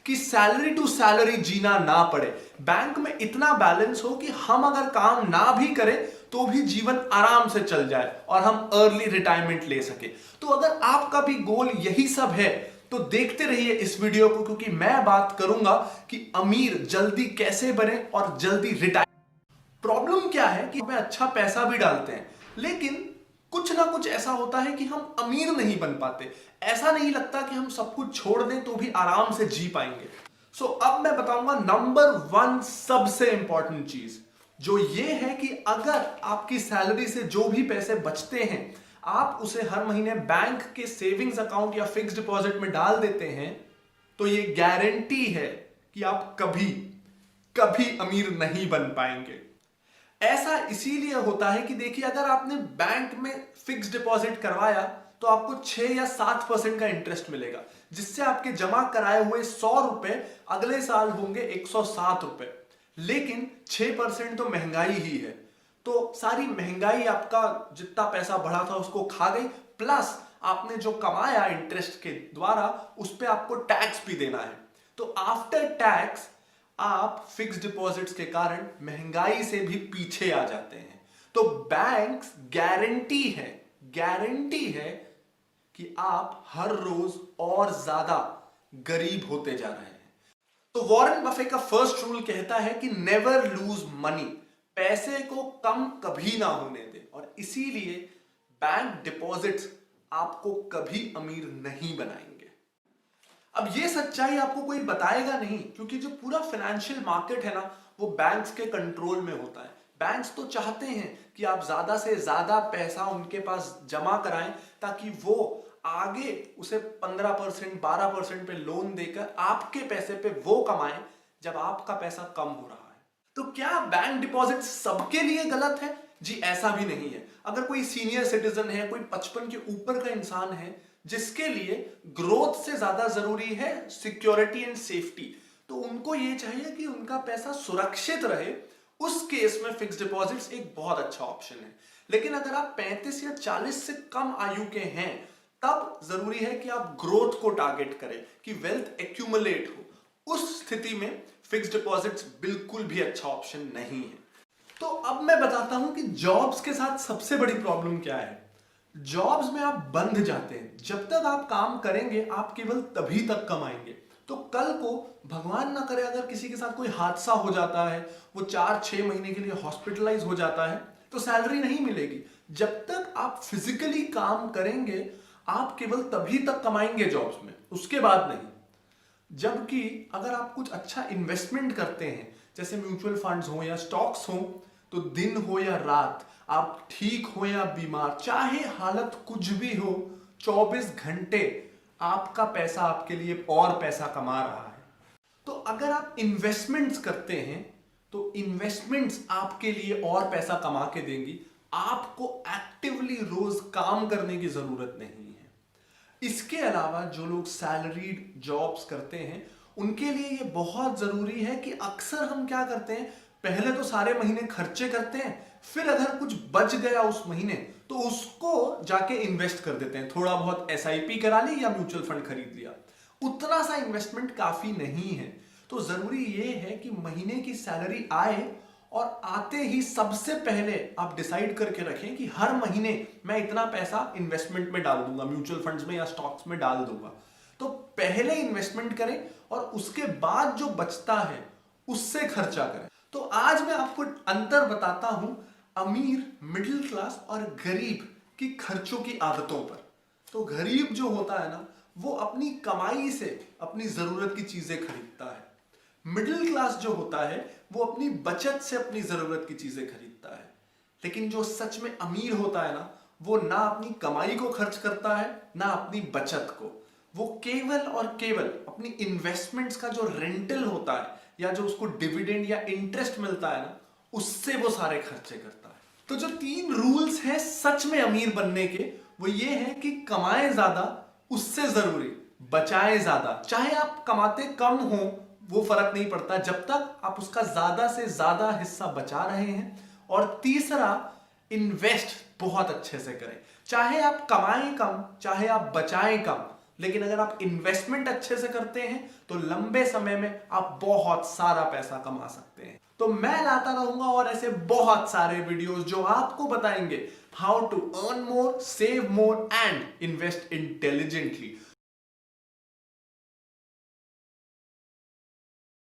कि salary to salary जीना ना पड़े, बैंक में इतना बैलेंस हो कि हम अगर काम ना भी करें तो भी जीवन आराम से चल जाए और हम अर्ली रिटायरमेंट ले सके। तो अगर आपका भी गोल यही सब है तो देखते रहिए इस वीडियो को, क्योंकि मैं बात करूंगा कि अमीर जल्दी कैसे बने और जल्दी रिटायर। प्रॉब्लम क्या है कि हमें अच्छा पैसा भी डालते हैं लेकिन कुछ ना कुछ ऐसा होता है कि हम अमीर नहीं बन पाते। ऐसा नहीं लगता कि हम सब कुछ छोड़ दें तो भी आराम से जी पाएंगे। अब मैं बताऊंगा नंबर 1 सबसे इंपॉर्टेंट चीज, जो ये है कि अगर आपकी सैलरी से जो भी पैसे बचते हैं आप उसे हर महीने बैंक के सेविंग्स अकाउंट या फिक्स डिपॉजिट में डाल देते हैं तो ये गारंटी है कि आप कभी कभी अमीर नहीं बन पाएंगे। ऐसा इसीलिए होता है कि देखिए, अगर आपने बैंक में फिक्स डिपॉजिट करवाया तो आपको 6 या 7% का इंटरेस्ट मिलेगा, जिससे आपके जमा कराए हुए 100 रुपए अगले साल होंगे 107 रुपए। लेकिन 6% तो महंगाई ही है, तो सारी महंगाई आपका जितना पैसा बढ़ा था उसको खा गई, प्लस आपने जो कमाया इंटरेस्ट के द्वारा उस पर आपको टैक्स भी देना है। तो आफ्टर टैक्स आप फिक्स डिपॉजिट्स के कारण महंगाई से भी पीछे आ जाते हैं। तो बैंक्स गारंटी है कि आप हर रोज और ज्यादा गरीब होते जा रहे हैं। तो वॉरेन बफे का फर्स्ट रूल कहता है कि नेवर लूज मनी, पैसे को कम कभी ना होने दे, और इसीलिए बैंक डिपॉजिट्स आपको कभी अमीर नहीं बनाएंगे। अब ये सच्चाई आपको कोई बताएगा नहीं, क्योंकि जो पूरा फाइनेंशियल मार्केट है ना वो बैंक्स के कंट्रोल में होता है। बैंक्स तो चाहते हैं कि आप ज्यादा से ज्यादा पैसा उनके पास जमा कराएं ताकि वो आगे उसे 15% 12% पे लोन देकर आपके पैसे पे वो कमाएं जब आपका पैसा कम हो रहा है। तो क्या बैंक डिपॉजिट सबके लिए गलत है? जी ऐसा भी नहीं है। अगर कोई सीनियर सिटीजन है, कोई 55 के ऊपर का इंसान है जिसके लिए ग्रोथ से ज्यादा जरूरी है सिक्योरिटी एंड सेफ्टी, तो उनको ये चाहिए कि उनका पैसा सुरक्षित रहे, उस केस में फिक्स डिपॉजिट्स एक बहुत अच्छा ऑप्शन है। लेकिन अगर आप 35 या 40 से कम आयु के हैं तब जरूरी है कि आप ग्रोथ को टारगेट करें, कि वेल्थ एक्यूमुलेट हो। उस स्थिति में फिक्स डिपॉजिट्स बिल्कुल भी अच्छा ऑप्शन नहीं है। तो अब मैं बताता हूं कि जॉब्स के साथ सबसे बड़ी प्रॉब्लम क्या है। जॉब्स में आप बंध जाते हैं, जब तक आप काम करेंगे आप केवल तभी तक कमाएंगे। तो कल को भगवान ना करे अगर किसी के साथ कोई हादसा हो जाता है, वो 4-6 महीने के लिए हॉस्पिटलाइज हो जाता है, तो सैलरी नहीं मिलेगी। जब तक आप फिजिकली काम करेंगे आप केवल तभी तक कमाएंगे जॉब्स में, उसके बाद नहीं। जबकि अगर आप कुछ अच्छा इन्वेस्टमेंट करते हैं, जैसे म्यूचुअल फंड्स हो या स्टॉक्स हो, तो दिन हो या रात, आप ठीक हो या बीमार, चाहे हालत कुछ भी हो, 24 घंटे आपका पैसा आपके लिए और पैसा कमा रहा है। तो अगर आप इन्वेस्टमेंट्स करते हैं तो इन्वेस्टमेंट्स आपके लिए और पैसा कमा के देंगी, आपको एक्टिवली रोज काम करने की जरूरत नहीं है। इसके अलावा जो लोग सैलरीड जॉब्स करते हैं उनके लिए ये बहुत जरूरी है कि अक्सर हम क्या करते हैं, पहले तो सारे महीने खर्चे करते हैं, फिर अगर कुछ बच गया उस महीने तो उसको जाके इन्वेस्ट कर देते हैं। थोड़ा बहुत एसआईपी करा ली या म्यूचुअल फंड खरीद लिया, उतना सा इन्वेस्टमेंट काफी नहीं है। तो जरूरी ये है कि महीने की सैलरी आए और आते ही सबसे पहले आप डिसाइड करके रखें कि हर महीने मैं इतना पैसा इन्वेस्टमेंट में डाल दूंगा, म्यूचुअल फंड्स में या स्टॉक्स में डाल दूंगा। तो पहले इन्वेस्टमेंट करें और उसके बाद जो बचता है उससे खर्चा करें। तो आज मैं आपको अंतर बताता हूं अमीर, मिडिल क्लास और गरीब की खर्चों की आदतों पर। तो गरीब जो होता है ना वो अपनी कमाई से अपनी जरूरत की चीजें खरीदता है। मिडिल क्लास जो होता है वो अपनी बचत से अपनी जरूरत की चीजें खरीदता है। लेकिन जो सच में अमीर होता है ना वो ना अपनी कमाई को खर्च करता है ना अपनी बचत को, वो केवल और केवल अपनी इन्वेस्टमेंट्स का जो रेंटल होता है या जो उसको डिविडेंड या इंटरेस्ट मिलता है ना उससे वो सारे खर्चे करता है। तो जो 3 रूल्स हैं सच में अमीर बनने के, वो ये है कि कमाएं ज्यादा, उससे जरूरी बचाएं ज्यादा। चाहे आप कमाते कम हो वो फर्क नहीं पड़ता जब तक आप उसका ज्यादा से ज्यादा हिस्सा बचा रहे हैं। और तीसरा, इन्वेस्ट बहुत अच्छे से करें। चाहे आप कमाएं कम चाहे आप बचाएं कम, लेकिन अगर आप इन्वेस्टमेंट अच्छे से करते हैं तो लंबे समय में आप बहुत सारा पैसा कमा सकते हैं। तो मैं लाता रहूंगा और ऐसे बहुत सारे वीडियोस जो आपको बताएंगे how to earn more, save more and invest intelligently.